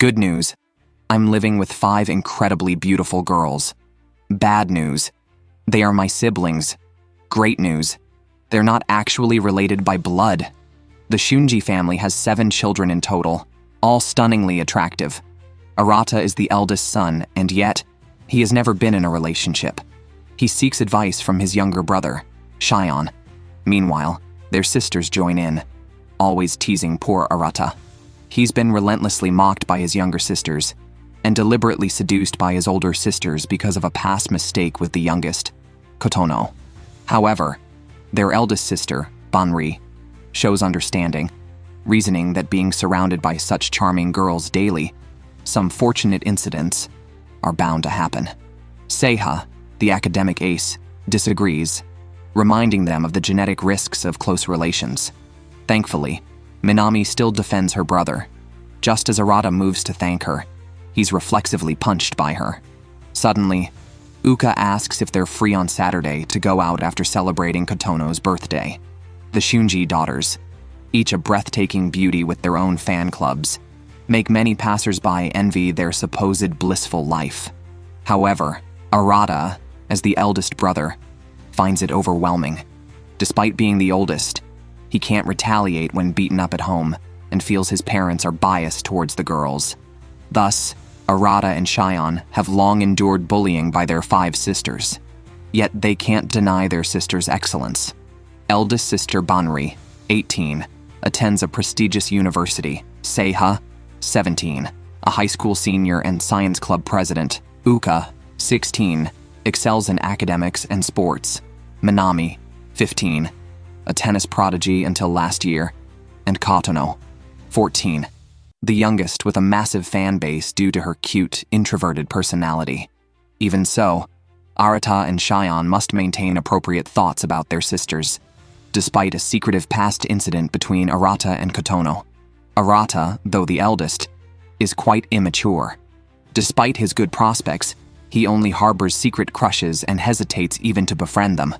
Good news, I'm living with 5 incredibly beautiful girls. Bad news, they are my siblings. Great news, they're not actually related by blood. The Shiunji family has 7 children in total, all stunningly attractive. Arata is the eldest son, and yet, he has never been in a relationship. He seeks advice from his younger brother, Shion. Meanwhile, their sisters join in, always teasing poor Arata. He's been relentlessly mocked by his younger sisters, and deliberately seduced by his older sisters because of a past mistake with the youngest, Kotono. However, their eldest sister, Banri, shows understanding, reasoning that being surrounded by such charming girls daily, some fortunate incidents are bound to happen. Seiha, the academic ace, disagrees, reminding them of the genetic risks of close relations. Thankfully, Minami still defends her brother. Just as Arata moves to thank her, he's reflexively punched by her. Suddenly, Uka asks if they're free on Saturday to go out after celebrating Kotono's birthday. The Shiunji daughters, each a breathtaking beauty with their own fan clubs, make many passersby envy their supposed blissful life. However, Arata, as the eldest brother, finds it overwhelming. Despite being the oldest, he can't retaliate when beaten up at home and feels his parents are biased towards the girls. Thus, Arata and Shion have long endured bullying by their 5 sisters. Yet they can't deny their sister's excellence. Eldest sister Banri, 18, attends a prestigious university. Seiha, 17, a high school senior and science club president. Uka, 16, excels in academics and sports. Minami, 15, a tennis prodigy until last year. And Kotono, 14, the youngest with a massive fan base due to her cute, introverted personality. Even so, Arata and Shion must maintain appropriate thoughts about their sisters, despite a secretive past incident between Arata and Kotono. Arata, though the eldest, is quite immature. Despite his good prospects, he only harbors secret crushes and hesitates even to befriend them.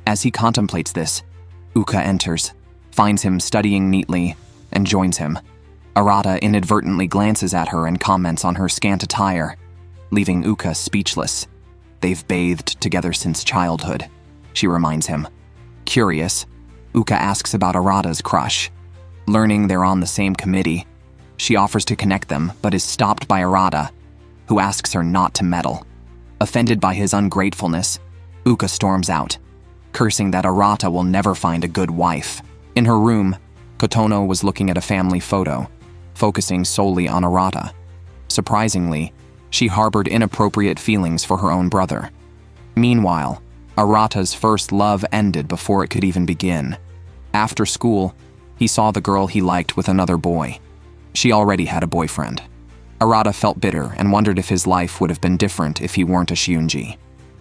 As he contemplates this, Uka enters, finds him studying neatly, and joins him. Arata inadvertently glances at her and comments on her scant attire, leaving Uka speechless. They've bathed together since childhood, she reminds him. Curious, Uka asks about Arata's crush. Learning they're on the same committee, she offers to connect them but is stopped by Arata, who asks her not to meddle. Offended by his ungratefulness, Uka storms out, cursing that Arata will never find a good wife. In her room, Kotono was looking at a family photo, focusing solely on Arata. Surprisingly, she harbored inappropriate feelings for her own brother. Meanwhile, Arata's first love ended before it could even begin. After school, he saw the girl he liked with another boy. She already had a boyfriend. Arata felt bitter and wondered if his life would have been different if he weren't a Shiunji.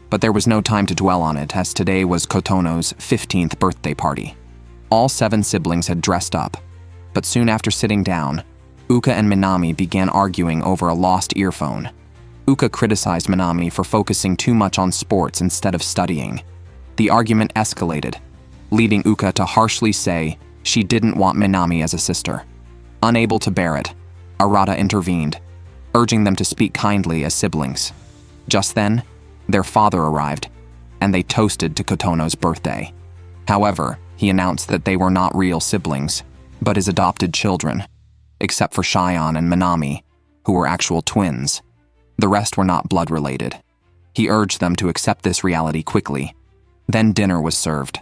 But there was no time to dwell on it, as today was Kotono's 15th birthday party. All 7 siblings had dressed up, but soon after sitting down, Uka and Minami began arguing over a lost earphone. Uka criticized Minami for focusing too much on sports instead of studying. The argument escalated, leading Uka to harshly say she didn't want Minami as a sister. Unable to bear it, Arata intervened, urging them to speak kindly as siblings. Just then, their father arrived, and they toasted to Kotono's birthday. However, he announced that they were not real siblings, but his adopted children, except for Shion and Minami, who were actual twins. The rest were not blood-related. He urged them to accept this reality quickly. Then dinner was served.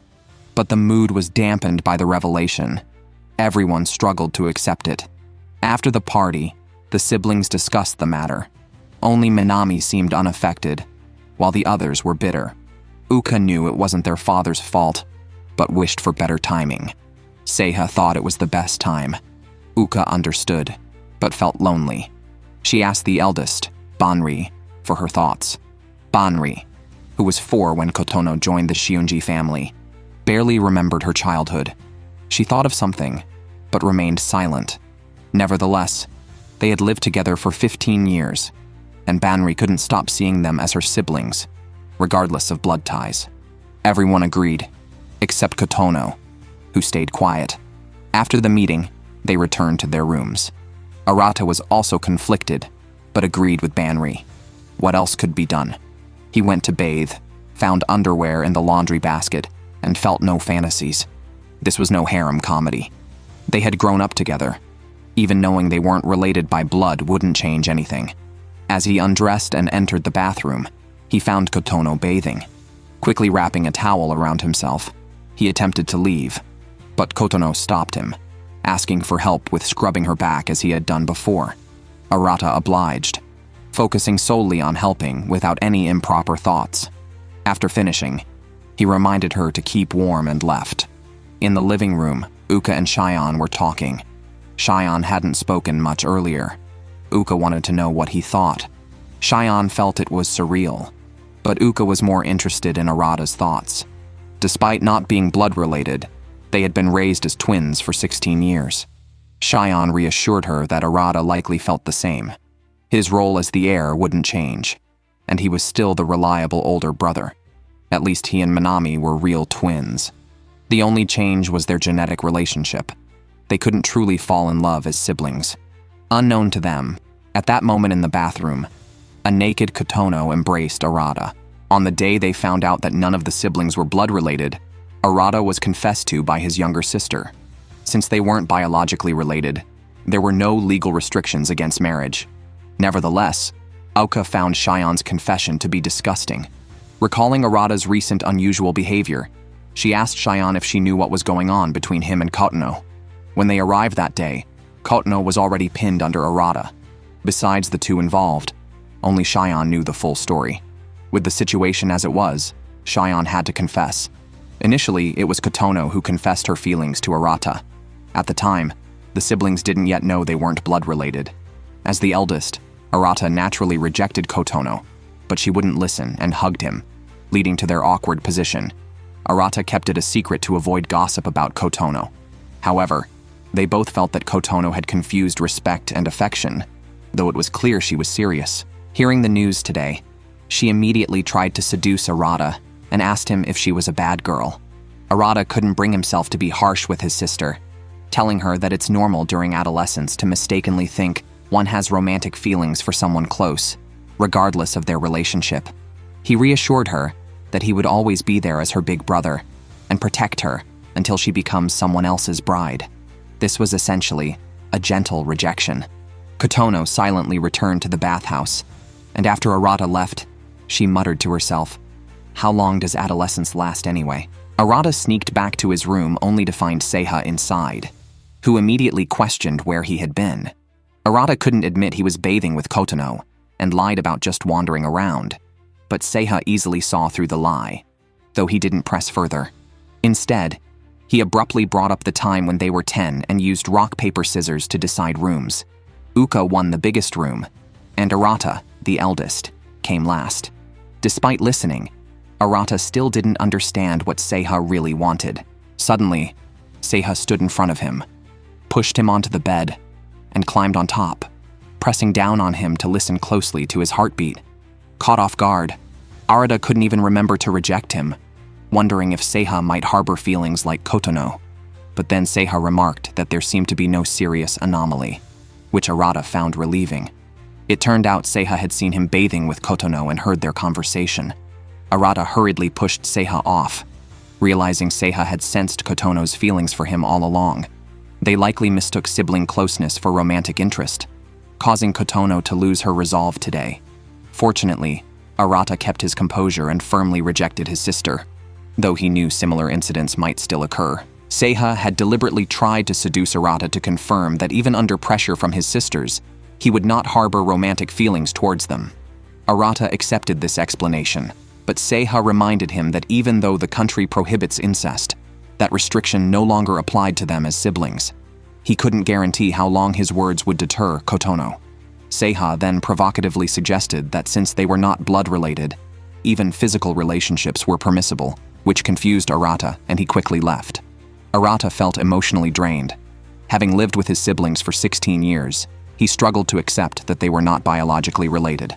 But the mood was dampened by the revelation. Everyone struggled to accept it. After the party, the siblings discussed the matter. Only Minami seemed unaffected, while the others were bitter. Uka knew it wasn't their father's fault, but wished for better timing. Seiha thought it was the best time. Uka understood, but felt lonely. She asked the eldest, Banri, for her thoughts. Banri, who was 4 when Kotono joined the Shiunji family, barely remembered her childhood. She thought of something, but remained silent. Nevertheless, they had lived together for 15 years, and Banri couldn't stop seeing them as her siblings, regardless of blood ties. Everyone agreed, except Kotono, who stayed quiet. After the meeting, they returned to their rooms. Arata was also conflicted, but agreed with Banri. What else could be done? He went to bathe, found underwear in the laundry basket, and felt no fantasies. This was no harem comedy. They had grown up together. Even knowing they weren't related by blood wouldn't change anything. As he undressed and entered the bathroom, he found Kotono bathing. Quickly wrapping a towel around himself, he attempted to leave, but Kotono stopped him, asking for help with scrubbing her back as he had done before. Arata obliged, focusing solely on helping without any improper thoughts. After finishing, he reminded her to keep warm and left. In the living room, Uka and Shion were talking. Shion hadn't spoken much earlier. Uka wanted to know what he thought. Shion felt it was surreal, but Uka was more interested in Arata's thoughts. Despite not being blood-related, they had been raised as twins for 16 years. Shion reassured her that Arata likely felt the same. His role as the heir wouldn't change, and he was still the reliable older brother. At least he and Minami were real twins. The only change was their genetic relationship. They couldn't truly fall in love as siblings. Unknown to them, at that moment in the bathroom, a naked Kotono embraced Arata. On the day they found out that none of the siblings were blood-related, Arata was confessed to by his younger sister. Since they weren't biologically related, there were no legal restrictions against marriage. Nevertheless, Uka found Shion's confession to be disgusting. Recalling Arata's recent unusual behavior, she asked Shion if she knew what was going on between him and Kotono. When they arrived that day, Kotono was already pinned under Arata. Besides the two involved, only Shion knew the full story. With the situation as it was, Shion had to confess. Initially, it was Kotono who confessed her feelings to Arata. At the time, the siblings didn't yet know they weren't blood-related. As the eldest, Arata naturally rejected Kotono, but she wouldn't listen and hugged him, leading to their awkward position. Arata kept it a secret to avoid gossip about Kotono. However, they both felt that Kotono had confused respect and affection, though it was clear she was serious. Hearing the news today, she immediately tried to seduce Arata and asked him if she was a bad girl. Arata couldn't bring himself to be harsh with his sister, telling her that it's normal during adolescence to mistakenly think one has romantic feelings for someone close, regardless of their relationship. He reassured her that he would always be there as her big brother and protect her until she becomes someone else's bride. This was essentially a gentle rejection. Kotono silently returned to the bathhouse, and after Arata left, she muttered to herself, "How long does adolescence last anyway?" Arata sneaked back to his room only to find Seiha inside, who immediately questioned where he had been. Arata couldn't admit he was bathing with Kotono and lied about just wandering around, but Seiha easily saw through the lie, though he didn't press further. Instead, he abruptly brought up the time when they were 10 and used rock, paper, scissors to decide rooms. Uka won the biggest room, and Arata, the eldest, came last. Despite listening, Arata still didn't understand what Seiha really wanted. Suddenly, Seiha stood in front of him, pushed him onto the bed, and climbed on top, pressing down on him to listen closely to his heartbeat. Caught off guard, Arata couldn't even remember to reject him, wondering if Seiha might harbor feelings like Kotono. But then Seiha remarked that there seemed to be no serious anomaly, which Arata found relieving. It turned out Seiha had seen him bathing with Kotono and heard their conversation. Arata hurriedly pushed Seiha off, realizing Seiha had sensed Kotono's feelings for him all along. They likely mistook sibling closeness for romantic interest, causing Kotono to lose her resolve today. Fortunately, Arata kept his composure and firmly rejected his sister, though he knew similar incidents might still occur. Seiha had deliberately tried to seduce Arata to confirm that even under pressure from his sisters, he would not harbor romantic feelings towards them. Arata accepted this explanation, but Seiha reminded him that even though the country prohibits incest, that restriction no longer applied to them as siblings. He couldn't guarantee how long his words would deter Kotono. Seiha then provocatively suggested that since they were not blood-related, even physical relationships were permissible, which confused Arata, and he quickly left. Arata felt emotionally drained. Having lived with his siblings for 16 years, he struggled to accept that they were not biologically related.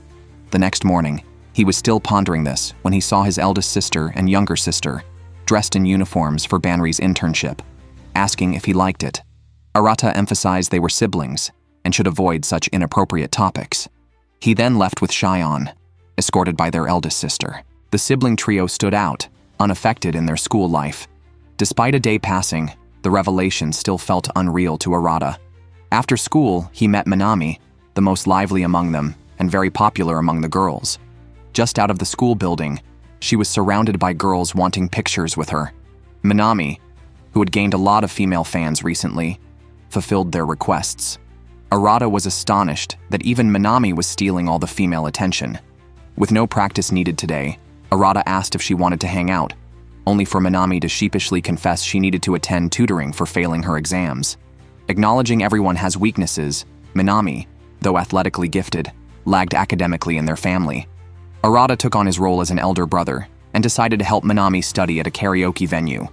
The next morning, he was still pondering this when he saw his eldest sister and younger sister dressed in uniforms for Banri's internship, asking if he liked it. Arata emphasized they were siblings and should avoid such inappropriate topics. He then left with Shion, escorted by their eldest sister. The sibling trio stood out, unaffected in their school life. Despite a day passing, the revelation still felt unreal to Arata. After school, he met Minami, the most lively among them and very popular among the girls. Just out of the school building, she was surrounded by girls wanting pictures with her. Minami, who had gained a lot of female fans recently, fulfilled their requests. Arata was astonished that even Minami was stealing all the female attention. With no practice needed today, Arata asked if she wanted to hang out, only for Minami to sheepishly confess she needed to attend tutoring for failing her exams. Acknowledging everyone has weaknesses, Minami, though athletically gifted, lagged academically in their family. Arata took on his role as an elder brother and decided to help Minami study at a karaoke venue.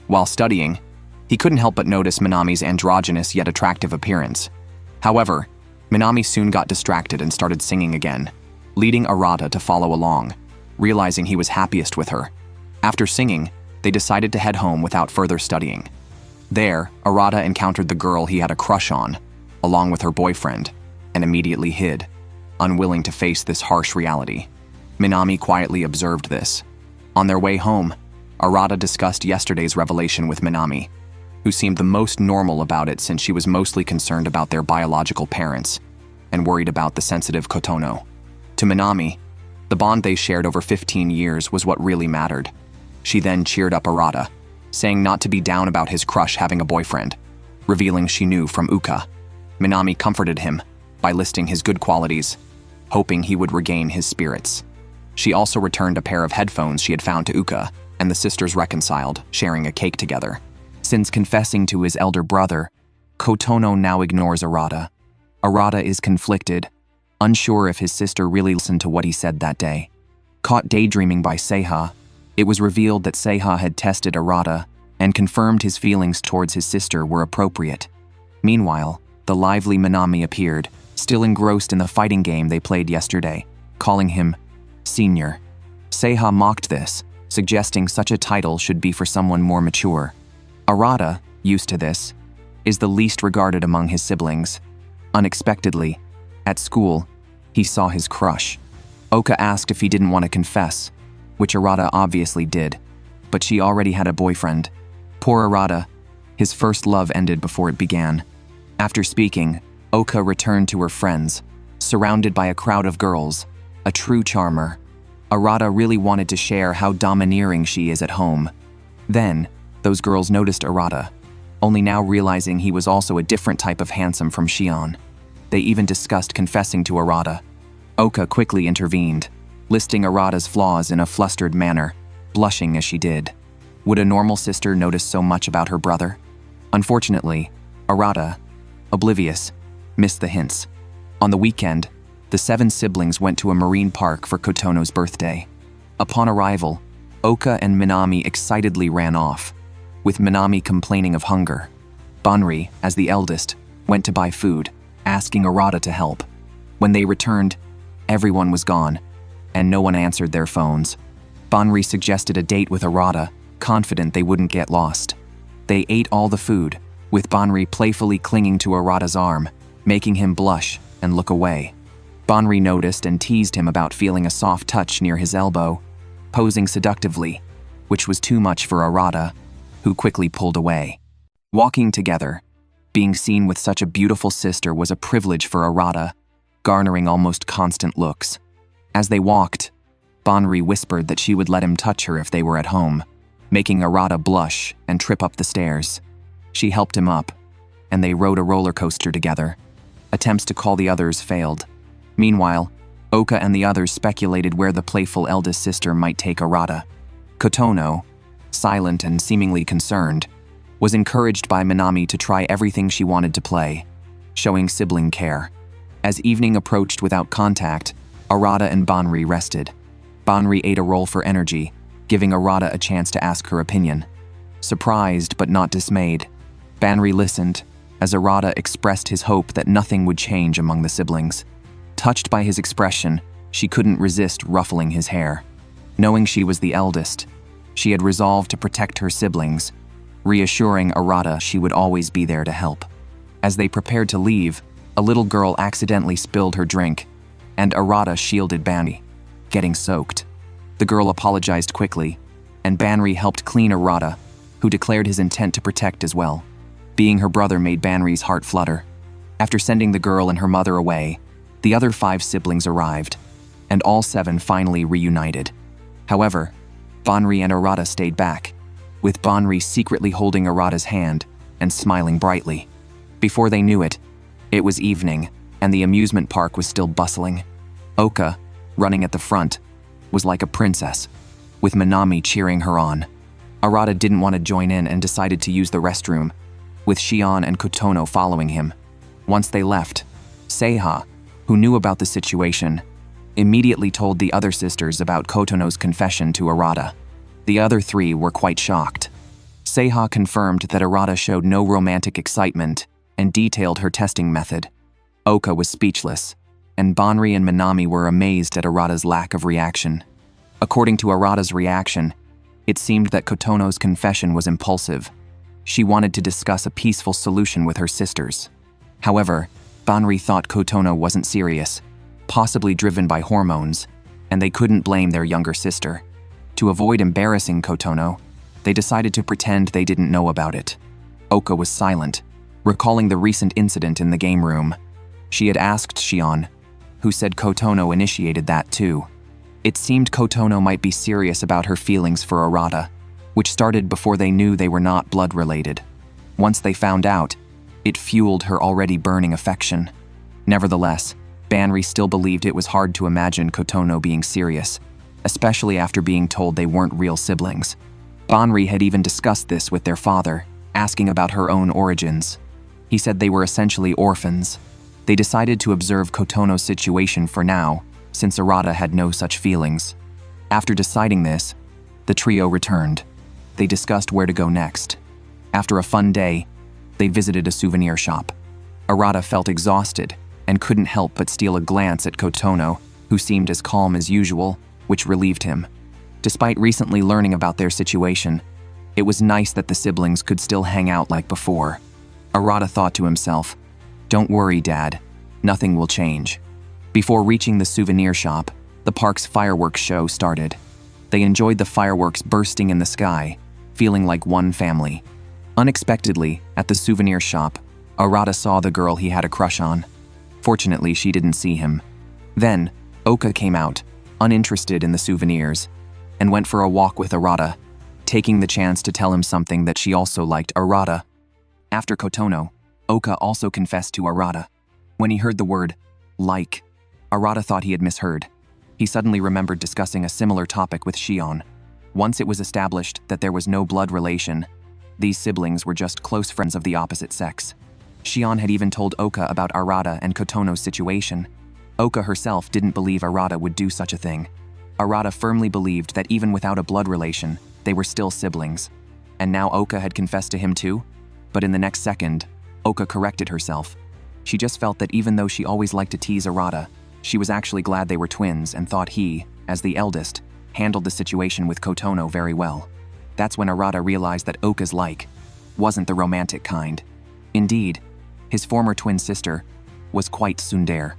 While studying, he couldn't help but notice Minami's androgynous yet attractive appearance. However, Minami soon got distracted and started singing again, leading Arata to follow along, realizing he was happiest with her. After singing, they decided to head home without further studying. There, Arata encountered the girl he had a crush on, along with her boyfriend, and immediately hid, unwilling to face this harsh reality. Minami quietly observed this. On their way home, Arata discussed yesterday's revelation with Minami, who seemed the most normal about it since she was mostly concerned about their biological parents and worried about the sensitive Kotono. To Minami, the bond they shared over 15 years was what really mattered. She then cheered up Arata, saying not to be down about his crush having a boyfriend, revealing she knew from Uka. Minami comforted him by listing his good qualities, hoping he would regain his spirits. She also returned a pair of headphones she had found to Uka, and the sisters reconciled, sharing a cake together. Since confessing to his elder brother, Kotono now ignores Arata. Arata is conflicted, unsure if his sister really listened to what he said that day. Caught daydreaming by Seiha, it was revealed that Seiha had tested Arata and confirmed his feelings towards his sister were appropriate. Meanwhile, the lively Minami appeared, still engrossed in the fighting game they played yesterday, calling him Senior. Seiha mocked this, suggesting such a title should be for someone more mature. Arata, used to this, is the least regarded among his siblings. Unexpectedly, at school, he saw his crush. Oka asked if he didn't want to confess, which Arata obviously did, but she already had a boyfriend. Poor Arata, his first love ended before it began. After speaking, Oka returned to her friends, surrounded by a crowd of girls, a true charmer. Arata really wanted to share how domineering she is at home. Then, those girls noticed Arata, only now realizing he was also a different type of handsome from Shion. They even discussed confessing to Arata. Oka quickly intervened, listing Arata's flaws in a flustered manner, blushing as she did. Would a normal sister notice so much about her brother? Unfortunately, Arata, oblivious, missed the hints. On the weekend, the 7 siblings went to a marine park for Kotono's birthday. Upon arrival, Oka and Minami excitedly ran off, with Minami complaining of hunger. Banri, as the eldest, went to buy food, asking Arata to help. When they returned, everyone was gone, and no one answered their phones. Banri suggested a date with Arata, confident they wouldn't get lost. They ate all the food, with Banri playfully clinging to Arata's arm, making him blush and look away. Banri noticed and teased him about feeling a soft touch near his elbow, posing seductively, which was too much for Arata, who quickly pulled away. Walking together, being seen with such a beautiful sister was a privilege for Arata, garnering almost constant looks. As they walked, Banri whispered that she would let him touch her if they were at home, making Arata blush and trip up the stairs. She helped him up, and they rode a roller coaster together. Attempts to call the others failed. Meanwhile, Oka and the others speculated where the playful eldest sister might take Arata. Kotono, silent and seemingly concerned, was encouraged by Minami to try everything she wanted to play, showing sibling care. As evening approached without contact, Arata and Banri rested. Banri ate a roll for energy, giving Arata a chance to ask her opinion. Surprised but not dismayed, Banri listened as Arata expressed his hope that nothing would change among the siblings. Touched by his expression, she couldn't resist ruffling his hair. Knowing she was the eldest, she had resolved to protect her siblings, reassuring Arata she would always be there to help. As they prepared to leave, A little girl accidentally spilled her drink, and Arata shielded Banri, getting soaked. The girl apologized quickly, and Banri helped clean Arata, who declared his intent to protect as well. Being her brother made Banri's heart flutter. After sending the girl and her mother away, the other 5 siblings arrived, and all 7 finally reunited. However, Banri and Arata stayed back, with Banri secretly holding Arata's hand and smiling brightly. Before they knew it, it was evening, and the amusement park was still bustling. Oka, running at the front, was like a princess, with Minami cheering her on. Arata didn't want to join in and decided to use the restroom, with Shion and Kotono following him. Once they left, Seiha, who knew about the situation, immediately told the other sisters about Kotono's confession to Arata. The other 3 were quite shocked. Seiha confirmed that Arata showed no romantic excitement and detailed her testing method. Oka was speechless, and Banri and Minami were amazed at Arata's lack of reaction. According to Arata's reaction, it seemed that Kotono's confession was impulsive. She wanted to discuss a peaceful solution with her sisters. However, Banri thought Kotono wasn't serious, possibly driven by hormones, and they couldn't blame their younger sister. To avoid embarrassing Kotono, they decided to pretend they didn't know about it. Oka was silent, recalling the recent incident in the game room. She had asked Shion, who said Kotono initiated that too. It seemed Kotono might be serious about her feelings for Arata, which started before they knew they were not blood-related. Once they found out, it fueled her already burning affection. Nevertheless, Banri still believed it was hard to imagine Kotono being serious, especially after being told they weren't real siblings. Banri had even discussed this with their father, asking about her own origins. He said they were essentially orphans. They decided to observe Kotono's situation for now, since Arata had no such feelings. After deciding this, the trio returned. They discussed where to go next. After a fun day, they visited a souvenir shop. Arata felt exhausted and couldn't help but steal a glance at Kotono, who seemed as calm as usual, which relieved him. Despite recently learning about their situation, it was nice that the siblings could still hang out like before. Arata thought to himself, "Don't worry, Dad. Nothing will change." Before reaching the souvenir shop, the park's fireworks show started. They enjoyed the fireworks bursting in the sky, feeling like one family. Unexpectedly, at the souvenir shop, Arata saw the girl he had a crush on. Fortunately, she didn't see him. Then, Oka came out, uninterested in the souvenirs, and went for a walk with Arata, taking the chance to tell him something that she also liked Arata. After Kotono, Oka also confessed to Arata. When he heard the word like, Arata thought he had misheard. He suddenly remembered discussing a similar topic with Shion. Once it was established that there was no blood relation, these siblings were just close friends of the opposite sex. Shion had even told Oka about Arata and Kotono's situation. Oka herself didn't believe Arata would do such a thing. Arata firmly believed that even without a blood relation, they were still siblings. And now Oka had confessed to him too? But in the next second, Oka corrected herself. She just felt that even though she always liked to tease Arata, she was actually glad they were twins and thought he, as the eldest, handled the situation with Kotono very well. That's when Arata realized that Oka's like wasn't the romantic kind. Indeed, his former twin sister was quite tsundere.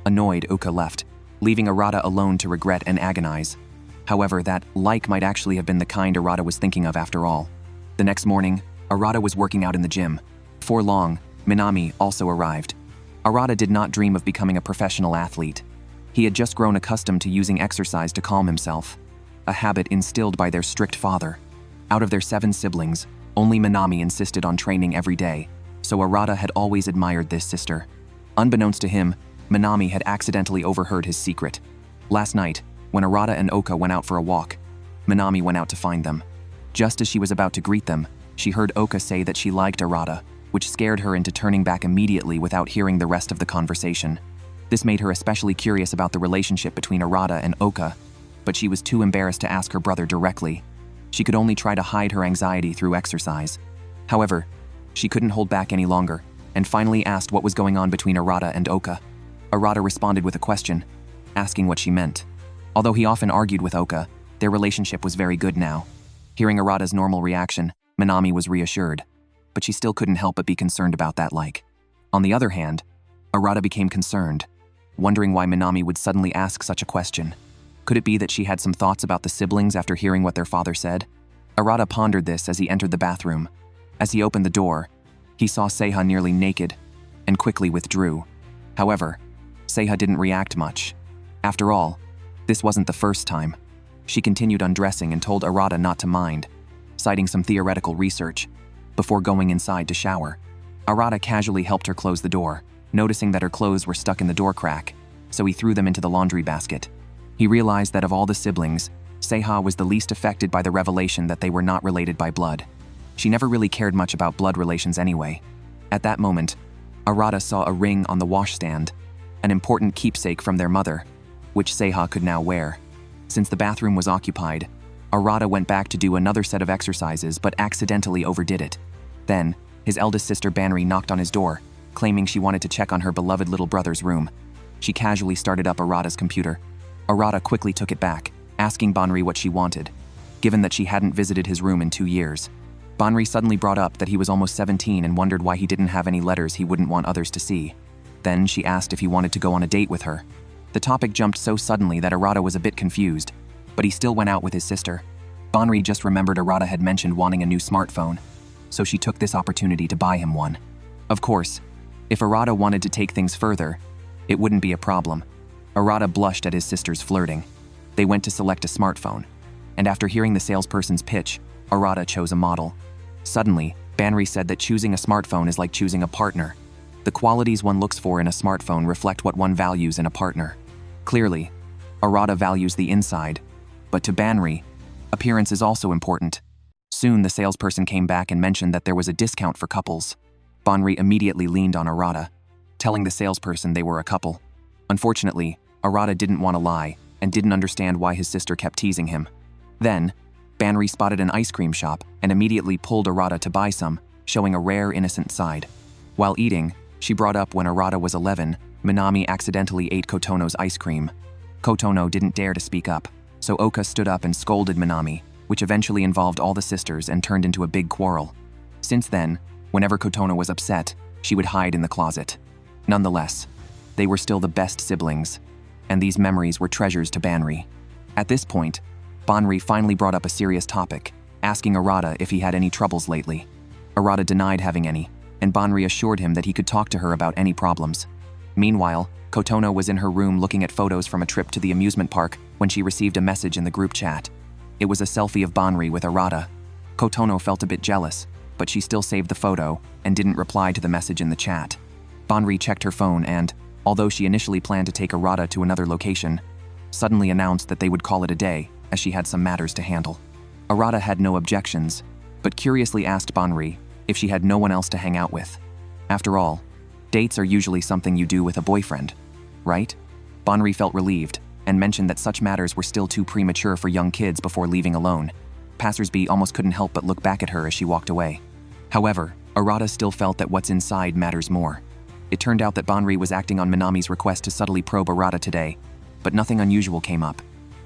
Annoyed, Oka left, leaving Arata alone to regret and agonize. However, that like might actually have been the kind Arata was thinking of after all. The next morning, Arata was working out in the gym. Before long, Minami also arrived. Arata did not dream of becoming a professional athlete. He had just grown accustomed to using exercise to calm himself, a habit instilled by their strict father. Out of their 7 siblings, only Minami insisted on training every day, so Arata had always admired this sister. Unbeknownst to him, Minami had accidentally overheard his secret. Last night, when Arata and Oka went out for a walk, Minami went out to find them. Just as she was about to greet them, she heard Oka say that she liked Arata, which scared her into turning back immediately without hearing the rest of the conversation. This made her especially curious about the relationship between Arata and Oka, but she was too embarrassed to ask her brother directly. She could only try to hide her anxiety through exercise. However, she couldn't hold back any longer, and finally asked what was going on between Arata and Oka. Arata responded with a question, asking what she meant. Although he often argued with Oka, their relationship was very good now. Hearing Arata's normal reaction, Minami was reassured, but she still couldn't help but be concerned about that like. On the other hand, Arata became concerned, wondering why Minami would suddenly ask such a question. Could it be that she had some thoughts about the siblings after hearing what their father said? Arata pondered this as he entered the bathroom. As he opened the door, he saw Seiha nearly naked and quickly withdrew. However, Seiha didn't react much. After all, this wasn't the first time. She continued undressing and told Arata not to mind, citing some theoretical research, before going inside to shower. Arata casually helped her close the door, noticing that her clothes were stuck in the door crack, so he threw them into the laundry basket. He realized that of all the siblings, Seiha was the least affected by the revelation that they were not related by blood. She never really cared much about blood relations anyway. At that moment, Arata saw a ring on the washstand, an important keepsake from their mother, which Seiha could now wear. Since the bathroom was occupied, Arata went back to do another set of exercises but accidentally overdid it. Then, his eldest sister Banri knocked on his door, claiming she wanted to check on her beloved little brother's room. She casually started up Arata's computer. Arata quickly took it back, asking Banri what she wanted, given that she hadn't visited his room in 2 years. Banri suddenly brought up that he was almost 17 and wondered why he didn't have any letters he wouldn't want others to see. Then she asked if he wanted to go on a date with her. The topic jumped so suddenly that Arata was a bit confused, but he still went out with his sister. Banri just remembered Arata had mentioned wanting a new smartphone, so she took this opportunity to buy him one. Of course, if Arata wanted to take things further, it wouldn't be a problem. Arata blushed at his sister's flirting. They went to select a smartphone, and after hearing the salesperson's pitch, Arata chose a model. Suddenly, Banri said that choosing a smartphone is like choosing a partner. The qualities one looks for in a smartphone reflect what one values in a partner. Clearly, Arata values the inside, but to Banri, appearance is also important. Soon the salesperson came back and mentioned that there was a discount for couples. Banri immediately leaned on Arata, telling the salesperson they were a couple. Unfortunately, Arata didn't want to lie and didn't understand why his sister kept teasing him. Then, Banri spotted an ice cream shop and immediately pulled Arata to buy some, showing a rare innocent side. While eating, she brought up when Arata was 11, Minami accidentally ate Kotono's ice cream. Kotono didn't dare to speak up, so Oka stood up and scolded Minami, which eventually involved all the sisters and turned into a big quarrel. Since then, whenever Kotono was upset, she would hide in the closet. Nonetheless, they were still the best siblings, and these memories were treasures to Banri. At this point, Banri finally brought up a serious topic, asking Arata if he had any troubles lately. Arata denied having any, and Banri assured him that he could talk to her about any problems. Meanwhile, Kotono was in her room looking at photos from a trip to the amusement park when she received a message in the group chat. It was a selfie of Banri with Arata. Kotono felt a bit jealous, but she still saved the photo and didn't reply to the message in the chat. Banri checked her phone and, although she initially planned to take Arata to another location, suddenly announced that they would call it a day as she had some matters to handle. Arata had no objections, but curiously asked Banri if she had no one else to hang out with. After all, dates are usually something you do with a boyfriend, right? Banri felt relieved and mentioned that such matters were still too premature for young kids before leaving alone. Passersby almost couldn't help but look back at her as she walked away. However, Arata still felt that what's inside matters more. It turned out that Banri was acting on Minami's request to subtly probe Arata today, but nothing unusual came up.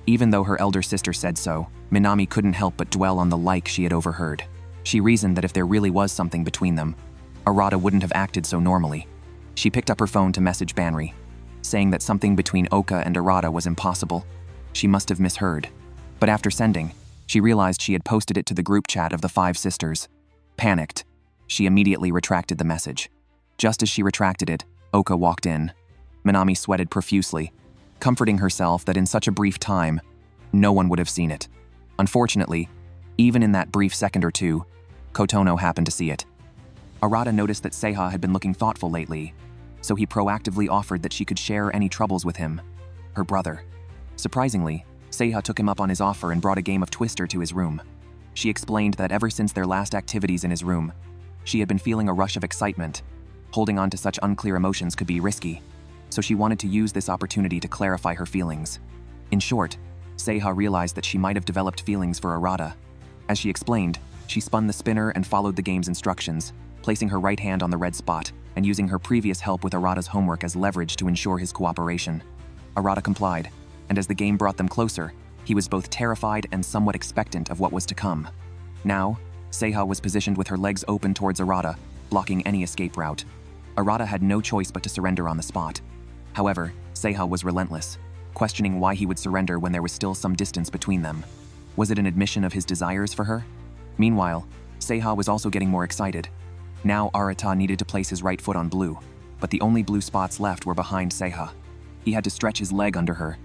Even though her elder sister said so, Minami couldn't help but dwell on the like she had overheard. She reasoned that if there really was something between them, Arata wouldn't have acted so normally. She picked up her phone to message Banri, saying that something between Oka and Arata was impossible. She must have misheard. But after sending, she realized she had posted it to the group chat of the 5 sisters. Panicked, she immediately retracted the message. Just as she retracted it, Oka walked in. Minami sweated profusely, comforting herself that in such a brief time, no one would have seen it. Unfortunately, even in that brief second or two, Kotono happened to see it. Arata noticed that Seiha had been looking thoughtful lately, so he proactively offered that she could share any troubles with him, her brother. Surprisingly, Seiha took him up on his offer and brought a game of Twister to his room. She explained that ever since their last activities in his room, she had been feeling a rush of excitement. Holding on to such unclear emotions could be risky, so she wanted to use this opportunity to clarify her feelings. In short, Seiha realized that she might have developed feelings for Arata. As she explained, she spun the spinner and followed the game's instructions, placing her right hand on the red spot and using her previous help with Arata's homework as leverage to ensure his cooperation. Arata complied, and as the game brought them closer, he was both terrified and somewhat expectant of what was to come. Now, Seiha was positioned with her legs open towards Arata, blocking any escape route. Arata had no choice but to surrender on the spot. However, Seiha was relentless, questioning why he would surrender when there was still some distance between them. Was it an admission of his desires for her? Meanwhile, Seiha was also getting more excited. Now Arata needed to place his right foot on blue, but the only blue spots left were behind Seiha. He had to stretch his leg under her,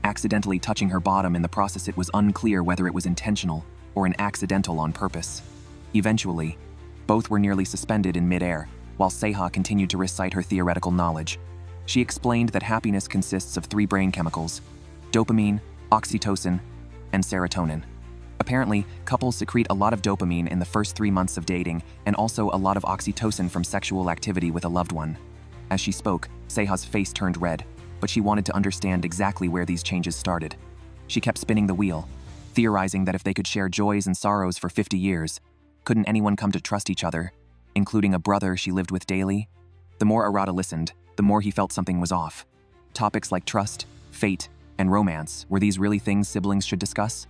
accidentally touching her bottom. In the process, it was unclear whether it was intentional or an accidental on purpose. Eventually, both were nearly suspended in midair, while Seiha continued to recite her theoretical knowledge. She explained that happiness consists of 3 brain chemicals: dopamine, oxytocin, and serotonin. Apparently, couples secrete a lot of dopamine in the first 3 months of dating, and also a lot of oxytocin from sexual activity with a loved one. As she spoke, Seiha's face turned red, but she wanted to understand exactly where these changes started. She kept spinning the wheel, theorizing that if they could share joys and sorrows for 50 years, couldn't anyone come to trust each other, including a brother she lived with daily? The more Arata listened, the more he felt something was off. Topics like trust, fate, and romance, were these really things siblings should discuss?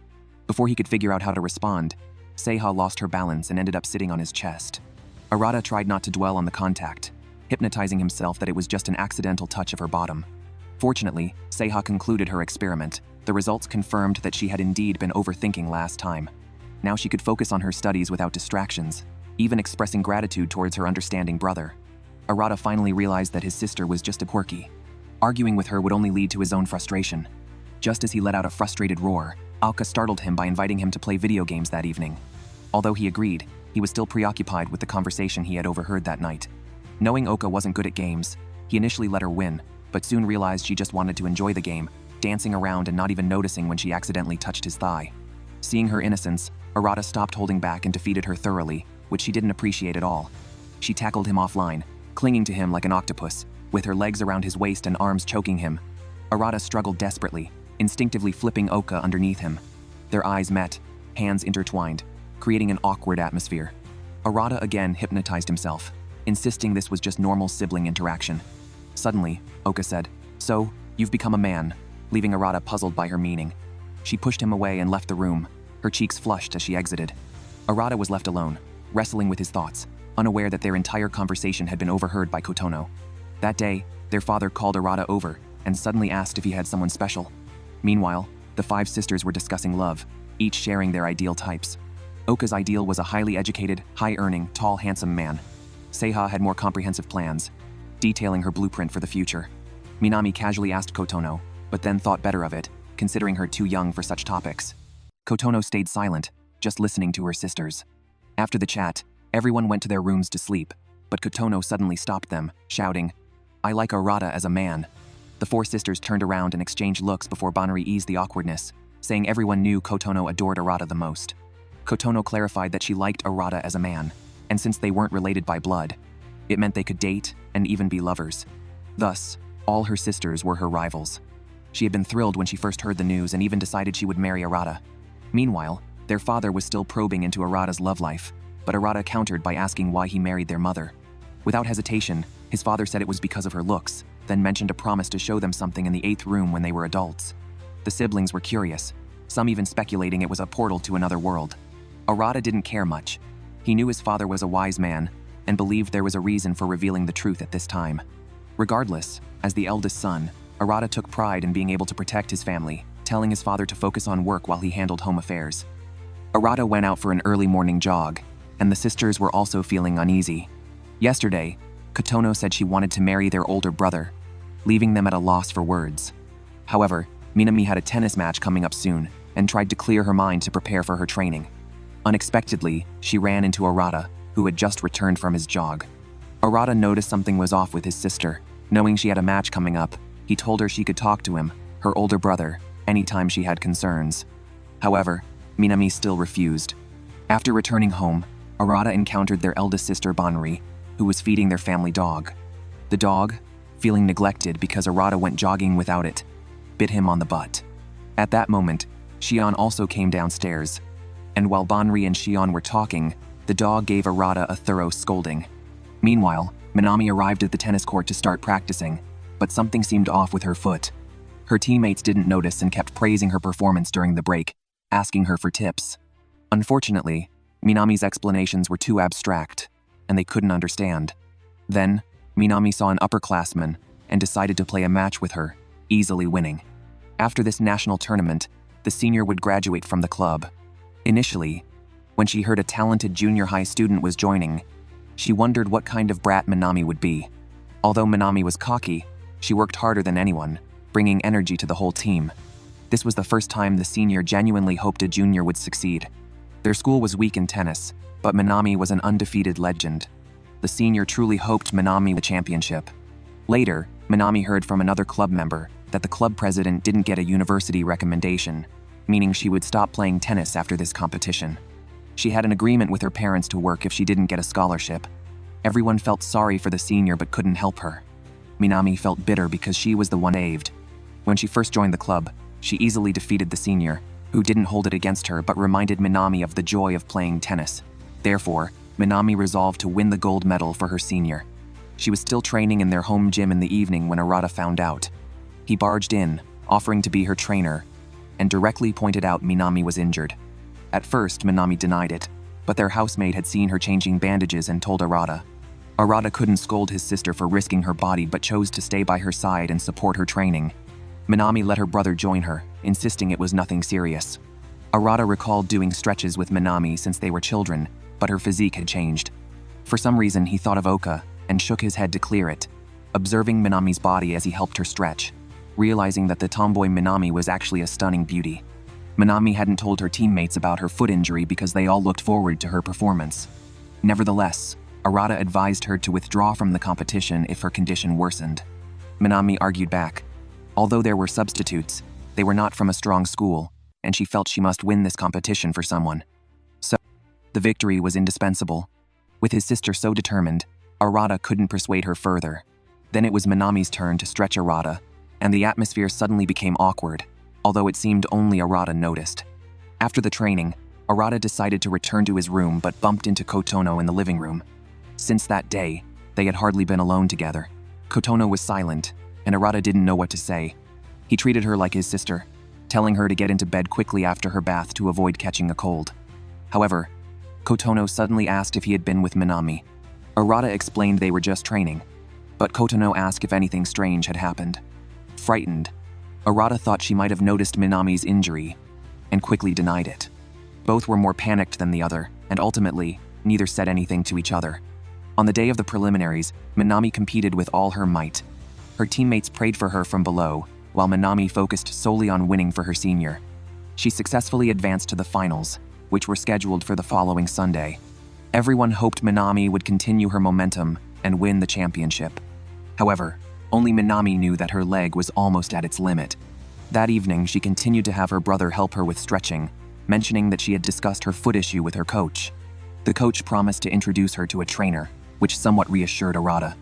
Before he could figure out how to respond, Seiha lost her balance and ended up sitting on his chest. Arata tried not to dwell on the contact, hypnotizing himself that it was just an accidental touch of her bottom. Fortunately, Seiha concluded her experiment. The results confirmed that she had indeed been overthinking last time. Now she could focus on her studies without distractions, even expressing gratitude towards her understanding brother. Arata finally realized that his sister was just a quirky. Arguing with her would only lead to his own frustration. Just as he let out a frustrated roar, Aoka startled him by inviting him to play video games that evening. Although he agreed, he was still preoccupied with the conversation he had overheard that night. Knowing Oka wasn't good at games, he initially let her win, but soon realized she just wanted to enjoy the game, dancing around and not even noticing when she accidentally touched his thigh. Seeing her innocence, Arata stopped holding back and defeated her thoroughly, which she didn't appreciate at all. She tackled him offline, clinging to him like an octopus, with her legs around his waist and arms choking him. Arata struggled desperately, instinctively flipping Oka underneath him. Their eyes met, hands intertwined, creating an awkward atmosphere. Arata again hypnotized himself, insisting this was just normal sibling interaction. Suddenly, Oka said, "So, you've become a man," leaving Arata puzzled by her meaning. She pushed him away and left the room, her cheeks flushed as she exited. Arata was left alone, wrestling with his thoughts, unaware that their entire conversation had been overheard by Kotono. That day, their father called Arata over and suddenly asked if he had someone special. Meanwhile, the 5 sisters were discussing love, each sharing their ideal types. Oka's ideal was a highly educated, high-earning, tall, handsome man. Seiha had more comprehensive plans, detailing her blueprint for the future. Minami casually asked Kotono, but then thought better of it, considering her too young for such topics. Kotono stayed silent, just listening to her sisters. After the chat, everyone went to their rooms to sleep, but Kotono suddenly stopped them, shouting, "I like Arata as a man." The 4 sisters turned around and exchanged looks before Banri eased the awkwardness, saying everyone knew Kotono adored Arata the most. Kotono clarified that she liked Arata as a man, and since they weren't related by blood, it meant they could date and even be lovers. Thus, all her sisters were her rivals. She had been thrilled when she first heard the news and even decided she would marry Arata. Meanwhile, their father was still probing into Arata's love life, but Arata countered by asking why he married their mother. Without hesitation, his father said it was because of her looks, then mentioned a promise to show them something in the 8th room when they were adults. The siblings were curious, some even speculating it was a portal to another world. Arata didn't care much. He knew his father was a wise man and believed there was a reason for revealing the truth at this time. Regardless, as the eldest son, Arata took pride in being able to protect his family, telling his father to focus on work while he handled home affairs. Arata went out for an early morning jog, and the sisters were also feeling uneasy. Yesterday, Kotono said she wanted to marry their older brother, leaving them at a loss for words. However, Minami had a tennis match coming up soon and tried to clear her mind to prepare for her training. Unexpectedly, she ran into Arata, who had just returned from his jog. Arata noticed something was off with his sister. Knowing she had a match coming up, he told her she could talk to him, her older brother, anytime she had concerns. However, Minami still refused. After returning home, Arata encountered their eldest sister Banri, who was feeding their family dog. The dog, feeling neglected because Arata went jogging without it, bit him on the butt. At that moment, Shion also came downstairs, and while Banri and Shion were talking, the dog gave Arata a thorough scolding. Meanwhile, Minami arrived at the tennis court to start practicing, but something seemed off with her foot. Her teammates didn't notice and kept praising her performance during the break, asking her for tips. Unfortunately, Minami's explanations were too abstract, and they couldn't understand. Then, Minami saw an upperclassman and decided to play a match with her, easily winning. After this national tournament, the senior would graduate from the club. Initially, when she heard a talented junior high student was joining, she wondered what kind of brat Minami would be. Although Minami was cocky, she worked harder than anyone, bringing energy to the whole team. This was the first time the senior genuinely hoped a junior would succeed. Their school was weak in tennis, but Minami was an undefeated legend. The senior truly hoped Minami won the championship. Later, Minami heard from another club member that the club president didn't get a university recommendation, meaning she would stop playing tennis after this competition. She had an agreement with her parents to work if she didn't get a scholarship. Everyone felt sorry for the senior but couldn't help her. Minami felt bitter because she was the one saved. When she first joined the club, she easily defeated the senior, who didn't hold it against her but reminded Minami of the joy of playing tennis. Therefore, Minami resolved to win the gold medal for her senior. She was still training in their home gym in the evening when Arata found out. He barged in, offering to be her trainer, and directly pointed out Minami was injured. At first, Minami denied it, but their housemate had seen her changing bandages and told Arata. Arata couldn't scold his sister for risking her body but chose to stay by her side and support her training. Minami let her brother join her, insisting it was nothing serious. Arata recalled doing stretches with Minami since they were children, but her physique had changed. For some reason, he thought of Oka and shook his head to clear it, observing Minami's body as he helped her stretch, realizing that the tomboy Minami was actually a stunning beauty. Minami hadn't told her teammates about her foot injury because they all looked forward to her performance. Nevertheless, Arata advised her to withdraw from the competition if her condition worsened. Minami argued back. Although there were substitutes, they were not from a strong school, and she felt she must win this competition for someone. So, the victory was indispensable. With his sister so determined, Arata couldn't persuade her further. Then it was Minami's turn to stretch Arata, and the atmosphere suddenly became awkward, although it seemed only Arata noticed. After the training, Arata decided to return to his room but bumped into Kotono in the living room. Since that day, they had hardly been alone together. Kotono was silent, and Arata didn't know what to say. He treated her like his sister, telling her to get into bed quickly after her bath to avoid catching a cold. However, Kotono suddenly asked if he had been with Minami. Arata explained they were just training, but Kotono asked if anything strange had happened. Frightened, Arata thought she might have noticed Minami's injury, and quickly denied it. Both were more panicked than the other, and ultimately, neither said anything to each other. On the day of the preliminaries, Minami competed with all her might. Her teammates prayed for her from below, while Minami focused solely on winning for her senior. She successfully advanced to the finals, which were scheduled for the following Sunday. Everyone hoped Minami would continue her momentum and win the championship. However, only Minami knew that her leg was almost at its limit. That evening, she continued to have her brother help her with stretching, mentioning that she had discussed her foot issue with her coach. The coach promised to introduce her to a trainer, which somewhat reassured Arata.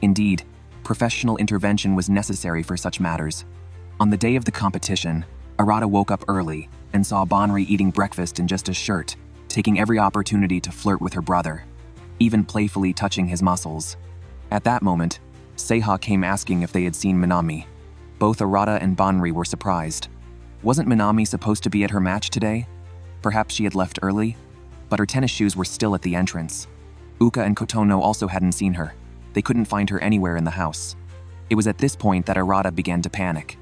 Indeed, professional intervention was necessary for such matters. On the day of the competition, Arata woke up early and saw Banri eating breakfast in just a shirt, taking every opportunity to flirt with her brother, even playfully touching his muscles. At that moment, Seiha came asking if they had seen Minami. Both Arata and Banri were surprised. Wasn't Minami supposed to be at her match today? Perhaps she had left early? But her tennis shoes were still at the entrance. Uka and Kotono also hadn't seen her. They couldn't find her anywhere in the house. It was at this point that Arata began to panic.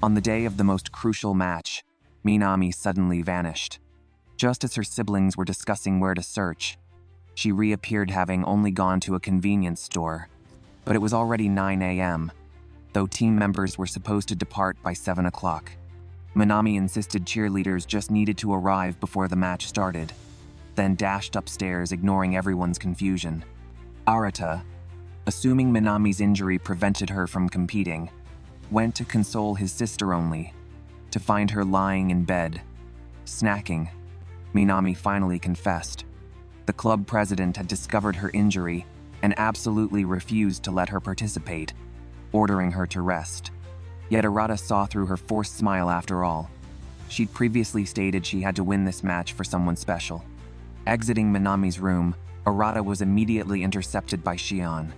On the day of the most crucial match, Minami suddenly vanished. Just as her siblings were discussing where to search, she reappeared having only gone to a convenience store. But it was already 9 a.m., though team members were supposed to depart by 7 o'clock. Minami insisted cheerleaders just needed to arrive before the match started, then dashed upstairs, ignoring everyone's confusion. Arata, assuming Minami's injury prevented her from competing, went to console his sister only, to find her lying in bed, snacking. Minami finally confessed. The club president had discovered her injury and absolutely refused to let her participate, ordering her to rest. Yet Arata saw through her forced smile after all. She'd previously stated she had to win this match for someone special. Exiting Minami's room, Arata was immediately intercepted by Shion.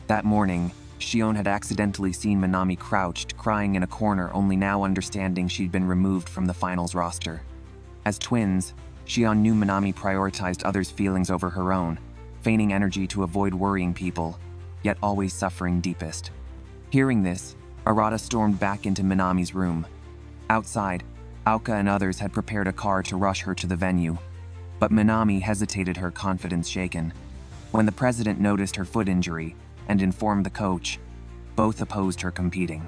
That morning, Shion had accidentally seen Minami crouched, crying in a corner, only now understanding she'd been removed from the finals roster. As twins, Shion knew Minami prioritized others' feelings over her own, feigning energy to avoid worrying people. yet always suffering deepest. Hearing this, Arata stormed back into Minami's room. Outside, Aoka and others had prepared a car to rush her to the venue, but Minami hesitated, her confidence shaken. When the president noticed her foot injury and informed the coach, both opposed her competing.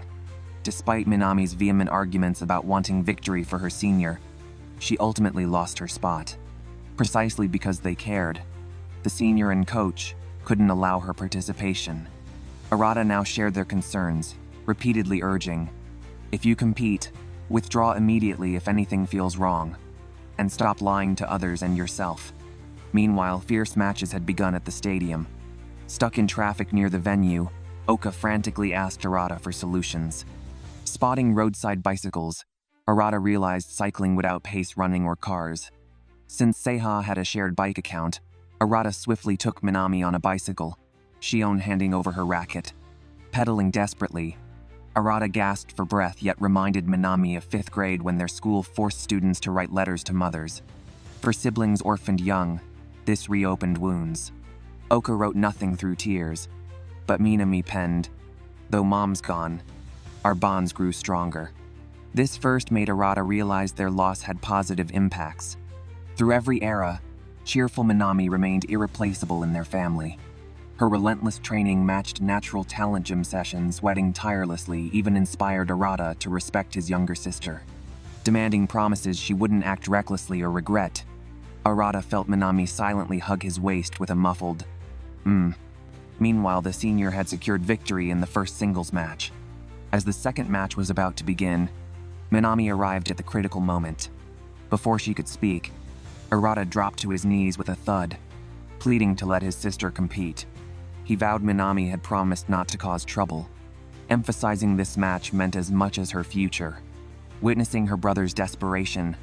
Despite Minami's vehement arguments about wanting victory for her senior, she ultimately lost her spot. Precisely because they cared, the senior and coach couldn't allow her participation. Arata now shared their concerns, repeatedly urging, "If you compete, withdraw immediately if anything feels wrong, and stop lying to others and yourself." Meanwhile, fierce matches had begun at the stadium. Stuck in traffic near the venue, Oka frantically asked Arata for solutions. Spotting roadside bicycles, Arata realized cycling would outpace running or cars. Since Seiha had a shared bike account, Arata swiftly took Minami on a bicycle, Shion handing over her racket. Pedaling desperately, Arata gasped for breath yet reminded Minami of 5th grade when their school forced students to write letters to mothers. For siblings orphaned young, this reopened wounds. Oka wrote nothing through tears, but Minami penned, "Though mom's gone, our bonds grew stronger." This first made Arata realize their loss had positive impacts. Through every era, cheerful Minami remained irreplaceable in their family. Her relentless training matched natural talent gym sessions, sweating tirelessly, even inspired Arata to respect his younger sister. Demanding promises she wouldn't act recklessly or regret, Arata felt Minami silently hug his waist with a muffled, Meanwhile, the senior had secured victory in the first singles match. As the second match was about to begin, Minami arrived at the critical moment. Before she could speak, Arata dropped to his knees with a thud, pleading to let his sister compete. He vowed Minami had promised not to cause trouble. Emphasizing this match meant as much as her future. Witnessing her brother's desperation,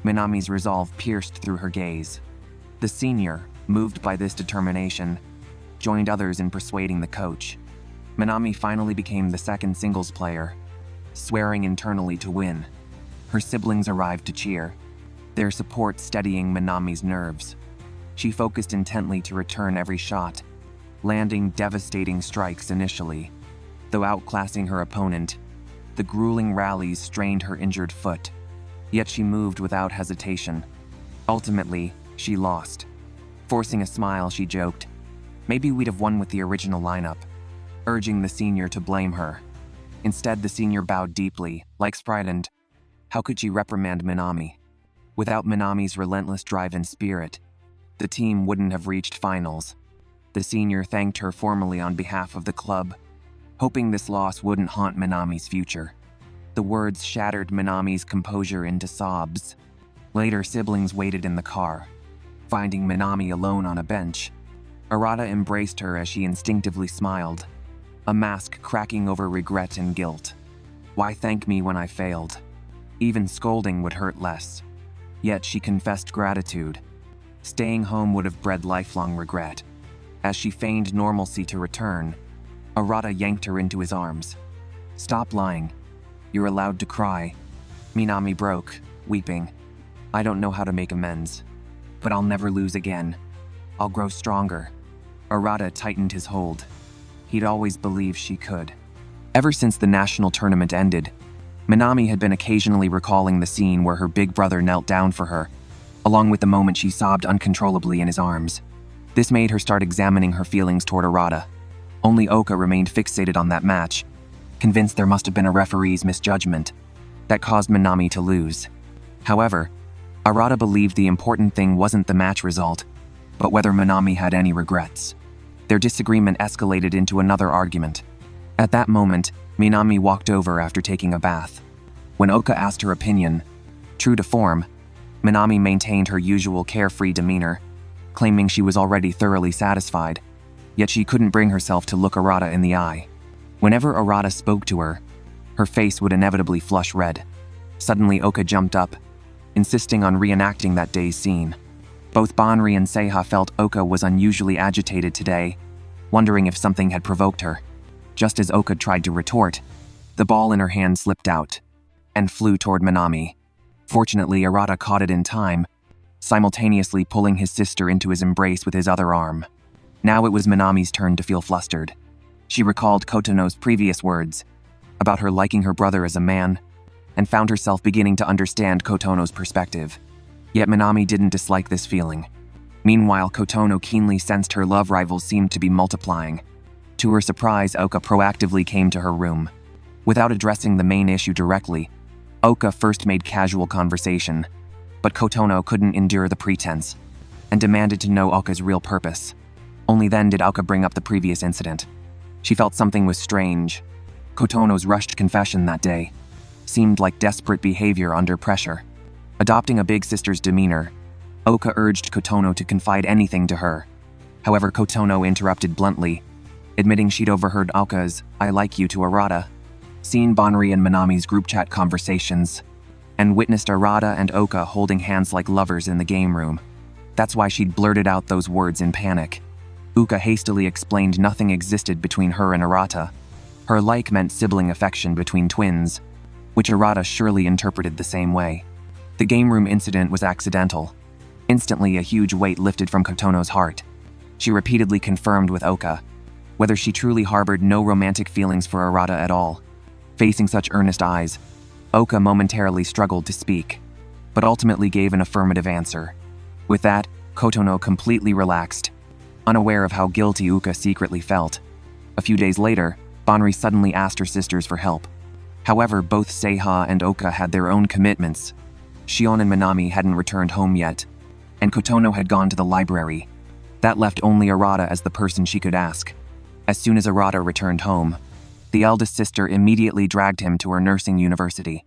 Minami's resolve pierced through her gaze. The senior, moved by this determination, joined others in persuading the coach. Minami finally became the second singles player, swearing internally to win. Her siblings arrived to cheer, their support steadying Minami's nerves. She focused intently to return every shot, landing devastating strikes initially. Though outclassing her opponent, the grueling rallies strained her injured foot. Yet she moved without hesitation. Ultimately, she lost. Forcing a smile, she joked, "Maybe we'd have won with the original lineup," urging the senior to blame her. Instead, the senior bowed deeply, like frightened. How could she reprimand Minami? Without Minami's relentless drive and spirit, the team wouldn't have reached finals. The senior thanked her formally on behalf of the club, hoping this loss wouldn't haunt Minami's future. The words shattered Minami's composure into sobs. Later, siblings waited in the car. Finding Minami alone on a bench, Arata embraced her as she instinctively smiled, a mask cracking over regret and guilt. Why thank me when I failed? Even scolding would hurt less. Yet she confessed gratitude. Staying home would have bred lifelong regret. As she feigned normalcy to return, Arata yanked her into his arms. "Stop lying. You're allowed to cry." Minami broke, weeping. "I don't know how to make amends, but I'll never lose again. I'll grow stronger." Arata tightened his hold. He'd always believed she could. Ever since the national tournament ended, Minami had been occasionally recalling the scene where her big brother knelt down for her, along with the moment she sobbed uncontrollably in his arms. This made her start examining her feelings toward Arata. Only Oka remained fixated on that match, convinced there must have been a referee's misjudgment that caused Minami to lose. However, Arata believed the important thing wasn't the match result, but whether Minami had any regrets. Their disagreement escalated into another argument. At that moment, Minami walked over after taking a bath. When Oka asked her opinion, true to form, Minami maintained her usual carefree demeanor, claiming she was already thoroughly satisfied, yet she couldn't bring herself to look Arata in the eye. Whenever Arata spoke to her, her face would inevitably flush red. Suddenly, Oka jumped up, insisting on reenacting that day's scene. Both Banri and Seiha felt Oka was unusually agitated today, wondering if something had provoked her. Just as Oka tried to retort, the ball in her hand slipped out and flew toward Minami. Fortunately, Arata caught it in time, simultaneously pulling his sister into his embrace with his other arm. Now it was Minami's turn to feel flustered. She recalled Kotono's previous words about her liking her brother as a man, and found herself beginning to understand Kotono's perspective. Yet Minami didn't dislike this feeling. Meanwhile, Kotono keenly sensed her love rivals seemed to be multiplying. To her surprise, Oka proactively came to her room. Without addressing the main issue directly, Oka first made casual conversation, but Kotono couldn't endure the pretense and demanded to know Oka's real purpose. Only then did Oka bring up the previous incident. She felt something was strange. Kotono's rushed confession that day seemed like desperate behavior under pressure. Adopting a big sister's demeanor, Oka urged Kotono to confide anything to her. However, Kotono interrupted bluntly, admitting she'd overheard Oka's "I like you" to Arata, seen Banri and Minami's group chat conversations, and witnessed Arata and Oka holding hands like lovers in the game room. That's why she'd blurted out those words in panic. Uka hastily explained nothing existed between her and Arata. Her like meant sibling affection between twins, which Arata surely interpreted the same way. The game room incident was accidental. Instantly, a huge weight lifted from Kotono's heart. She repeatedly confirmed with Oka whether she truly harbored no romantic feelings for Arata at all. Facing such earnest eyes, Oka momentarily struggled to speak, but ultimately gave an affirmative answer. With that, Kotono completely relaxed, unaware of how guilty Uka secretly felt. A few days later, Banri suddenly asked her sisters for help. However, both Seiha and Oka had their own commitments. Shion and Minami hadn't returned home yet, and Kotono had gone to the library. That left only Arata as the person she could ask. As soon as Arata returned home, the eldest sister immediately dragged him to her nursing university.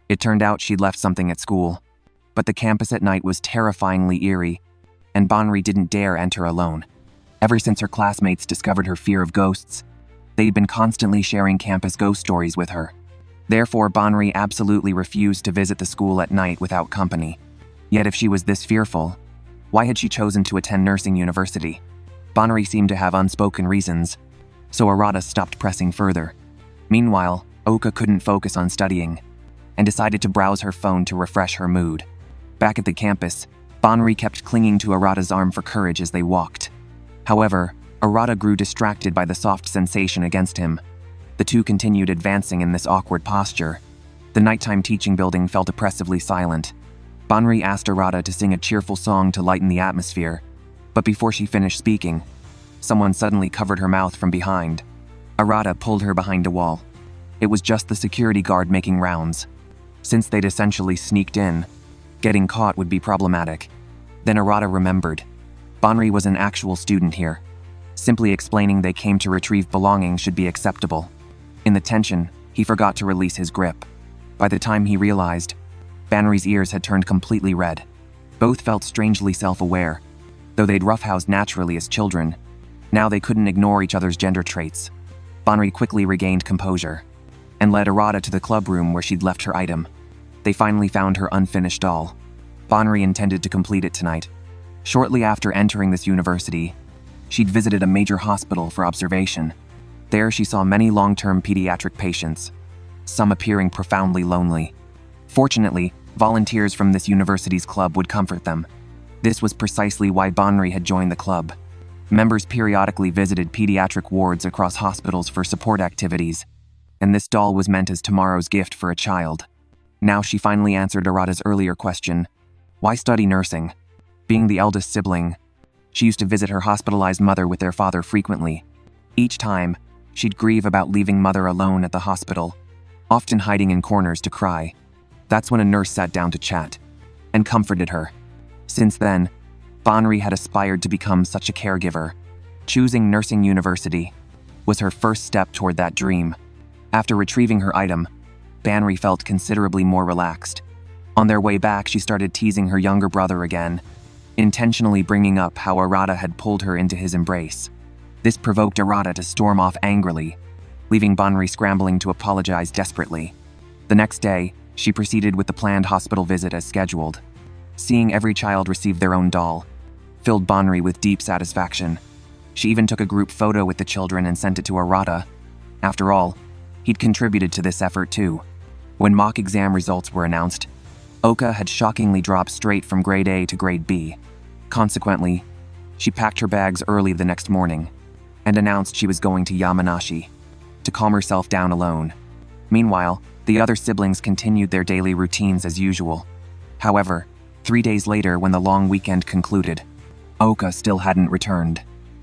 It turned out she'd left something at school, but the campus at night was terrifyingly eerie, and Banri didn't dare enter alone. Ever since her classmates discovered her fear of ghosts, they'd been constantly sharing campus ghost stories with her. Therefore, Banri absolutely refused to visit the school at night without company. Yet if she was this fearful, why had she chosen to attend nursing university? Banri seemed to have unspoken reasons, so Arata stopped pressing further. Meanwhile, Oka couldn't focus on studying, and decided to browse her phone to refresh her mood. Back at the campus, Banri kept clinging to Arata's arm for courage as they walked. However, Arata grew distracted by the soft sensation against him. The two continued advancing in this awkward posture. The nighttime teaching building felt oppressively silent. Banri asked Arata to sing a cheerful song to lighten the atmosphere, but before she finished speaking, someone suddenly covered her mouth from behind. Arata pulled her behind a wall. It was just the security guard making rounds. Since they'd essentially sneaked in, getting caught would be problematic. Then Arata remembered. Banri was an actual student here. Simply explaining they came to retrieve belongings should be acceptable. In the tension, he forgot to release his grip. By the time he realized, Banri's ears had turned completely red. Both felt strangely self-aware. Though they'd roughhoused naturally as children, now they couldn't ignore each other's gender traits. Banri quickly regained composure and led Arata to the club room where she'd left her item. They finally found her unfinished doll. Banri intended to complete it tonight. Shortly after entering this university, she'd visited a major hospital for observation. There she saw many long-term pediatric patients, some appearing profoundly lonely. Fortunately, volunteers from this university's club would comfort them. This was precisely why Banri had joined the club. Members periodically visited pediatric wards across hospitals for support activities, and this doll was meant as tomorrow's gift for a child. Now she finally answered Arata's earlier question, why study nursing? Being the eldest sibling, she used to visit her hospitalized mother with their father frequently. Each time, she'd grieve about leaving mother alone at the hospital, often hiding in corners to cry. That's when a nurse sat down to chat and comforted her. Since then, Banri had aspired to become such a caregiver. Choosing nursing university was her first step toward that dream. After retrieving her item, Banri felt considerably more relaxed. On their way back, she started teasing her younger brother again, intentionally bringing up how Arata had pulled her into his embrace. This provoked Arata to storm off angrily, leaving Banri scrambling to apologize desperately. The next day, she proceeded with the planned hospital visit as scheduled. Seeing every child receive their own doll filled Banri with deep satisfaction. She even took a group photo with the children and sent it to Arata. After all, he'd contributed to this effort too. When mock exam results were announced, Oka had shockingly dropped straight from grade A to grade B. Consequently, she packed her bags early the next morning. and announced she was going to Yamanashi to calm herself down alone. Meanwhile, the other siblings continued their daily routines as usual. However, 3 days later, when the long weekend concluded, Oka still hadn't returned.